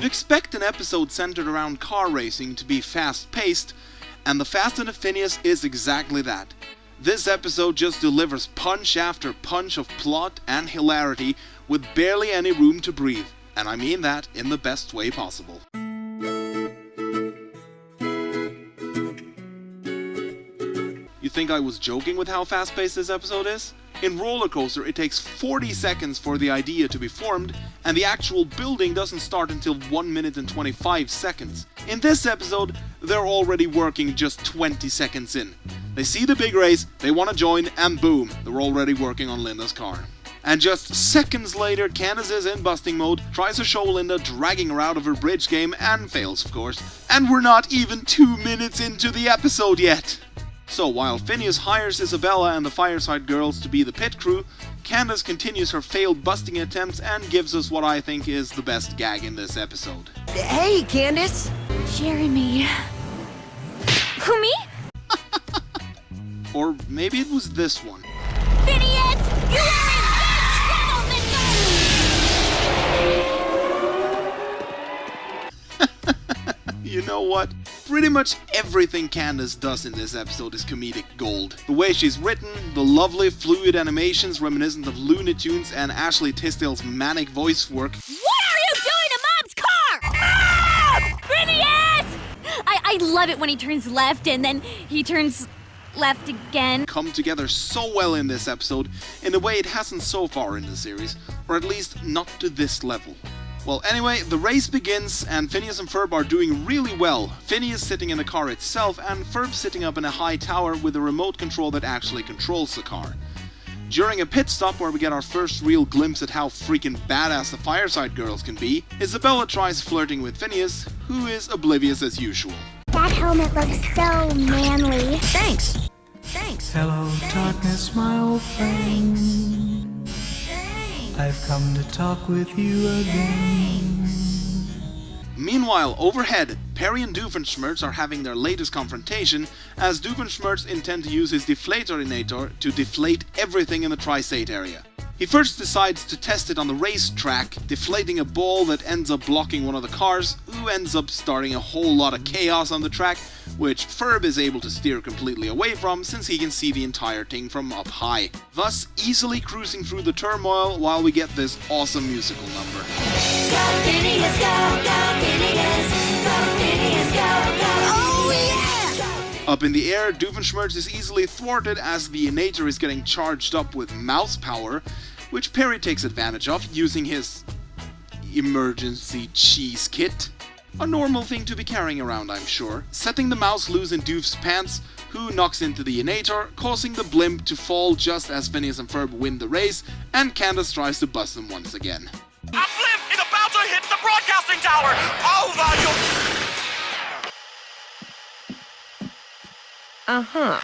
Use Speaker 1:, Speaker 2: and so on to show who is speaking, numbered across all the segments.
Speaker 1: expect an episode centered around car racing to be fast-paced, and The Fast and the Phineas is exactly that. This episode just delivers punch after punch of plot and hilarity with barely any room to breathe, and I mean that in the best way possible. You think I was joking with how fast-paced this episode is? In Roller Coaster, it takes 40 seconds for the idea to be formed, and the actual building doesn't start until 1 minute and 25 seconds. In this episode, they're already working just 20 seconds in. They see the big race, they want to join, and boom, they're already working on Linda's car. And just seconds later, Candace is in busting mode, tries to show Linda dragging her out of her bridge game, and fails of course. And we're not even 2 minutes into the episode yet! So while Phineas hires Isabella and the Fireside Girls to be the pit crew, Candace continues her failed busting attempts and gives us what I think is the best gag in this episode.
Speaker 2: Hey, Candace!
Speaker 3: Jeremy. Who, me?
Speaker 1: Or maybe it was this one.
Speaker 3: Phineas! You are in big trouble,
Speaker 1: You know what? Pretty much everything Candace does in this episode is comedic gold. The way she's written, the lovely fluid animations reminiscent of Looney Tunes and Ashley Tisdale's manic voice work.
Speaker 3: What are you doing to Mom's car? Ah! Phineas! I love it when he turns left and then he turns left again.
Speaker 1: Come together so well in this episode in a way it hasn't so far in the series, or at least not to this level. Well, anyway, the race begins and Phineas and Ferb are doing really well. Phineas sitting in the car itself and Ferb sitting up in a high tower with a remote control that actually controls the car. During a pit stop where we get our first real glimpse at how freaking badass the Fireside Girls can be, Isabella tries flirting with Phineas, who is oblivious as usual.
Speaker 4: That helmet looks so manly.
Speaker 2: Thanks.
Speaker 5: Hello, darkness, my old friend. I've come to talk with you again.
Speaker 1: Meanwhile, overhead, Perry and Doofenshmirtz are having their latest confrontation, as Doofenshmirtz intend to use his deflatorinator to deflate everything in the tri-state area. He first decides to test it on the racetrack, deflating a ball that ends up blocking one of the cars, who ends up starting a whole lot of chaos on the track, which Ferb is able to steer completely away from since he can see the entire thing from up high, thus easily cruising through the turmoil while we get this awesome musical number.
Speaker 6: Go Phineas, go, go Phineas, go Phineas, go, go. Oh yeah!
Speaker 1: Up in the air, Doofenshmirtz is easily thwarted as the Inator is getting charged up with mouse power, which Perry takes advantage of using his emergency cheese kit. A normal thing to be carrying around, I'm sure, setting the mouse loose in Doof's pants, who knocks into the Inator, causing the blimp to fall just as Phineas and Ferb win the race, and Candace tries to bust them once again.
Speaker 7: A blimp is about to hit the broadcasting tower! Over you!
Speaker 2: Uh-huh.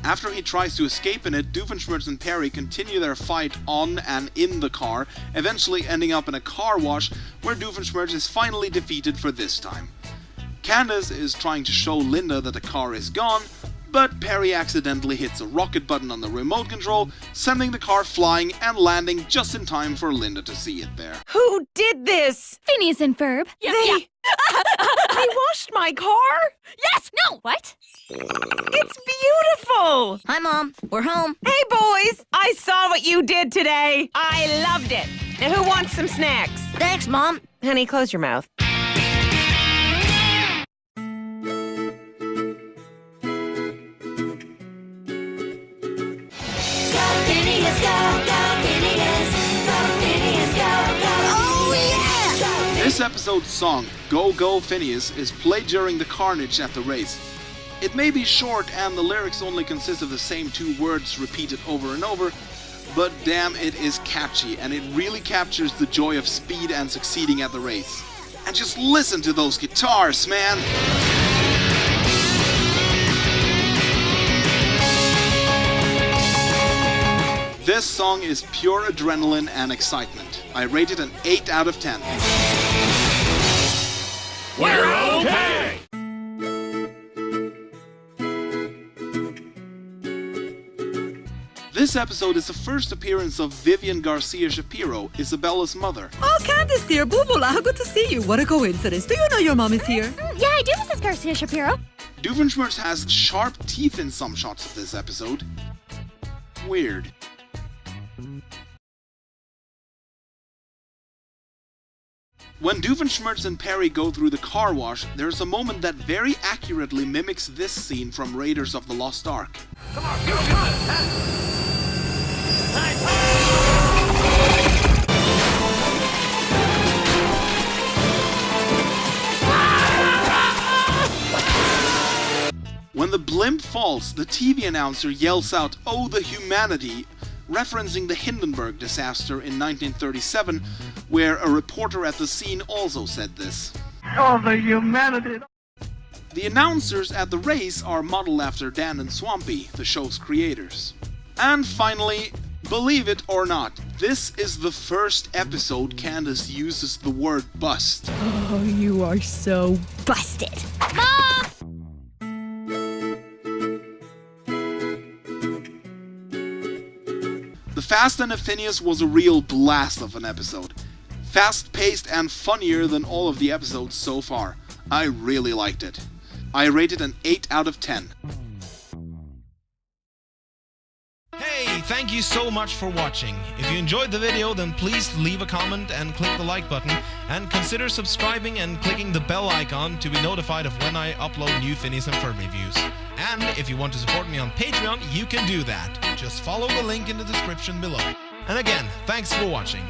Speaker 1: After he tries to escape in it, Doofenshmirtz and Perry continue their fight on and in the car, eventually ending up in a car wash where Doofenshmirtz is finally defeated for this time. Candace is trying to show Linda that the car is gone, but Perry accidentally hits a rocket button on the remote control, sending the car flying and landing just in time for Linda to see it there.
Speaker 2: Who did this?
Speaker 3: Phineas and Ferb.
Speaker 2: They washed my car?
Speaker 3: Yes! No! What?
Speaker 2: It's beautiful!
Speaker 3: Hi, Mom. We're home.
Speaker 2: Hey, boys! I saw what you did today. I loved it. Now, who wants some snacks?
Speaker 3: Thanks, Mom.
Speaker 2: Honey, close your mouth.
Speaker 1: This episode's song, Go Go Phineas, is played during the carnage at the race. It may be short and the lyrics only consist of the same 2 words repeated over and over, but damn, it is catchy and it really captures the joy of speed and succeeding at the race. And just listen to those guitars, man! This song is pure adrenaline and excitement. I rate it an 8 out of 10.
Speaker 7: We're okay!
Speaker 1: This episode is the first appearance of Vivian Garcia Shapiro, Isabella's mother.
Speaker 8: Oh, Candace, dear. Bubula, good to see you. What a coincidence. Do you know your mom is here?
Speaker 3: Yeah, I do, Mrs. Garcia Shapiro.
Speaker 1: Doofenshmirtz has sharp teeth in some shots of this episode. Weird. When Doofenshmirtz and Perry go through the car wash, there's a moment that very accurately mimics this scene from Raiders of the Lost Ark.
Speaker 7: Come on, go, come on.
Speaker 1: When the blimp falls, the TV announcer yells out, "Oh, the humanity," referencing the Hindenburg disaster in 1937, where a reporter at the scene also said this.
Speaker 9: Oh, the humanity!
Speaker 1: The announcers at the race are modeled after Dan and Swampy, the show's creators. And finally, believe it or not, this is the first episode Candace uses the word bust.
Speaker 8: Oh, you are so busted.
Speaker 3: Mom!
Speaker 1: The Fast and the Phineas was a real blast of an episode. Fast-paced and funnier than all of the episodes so far. I really liked it. I rated an 8 out of 10.
Speaker 10: Hey, thank you so much for watching. If you enjoyed the video, then please leave a comment and click the like button, and consider subscribing and clicking the bell icon to be notified of when I upload new Phineas and Ferb reviews. And if you want to support me on Patreon, you can do that. Just follow the link in the description below. And again, thanks for watching.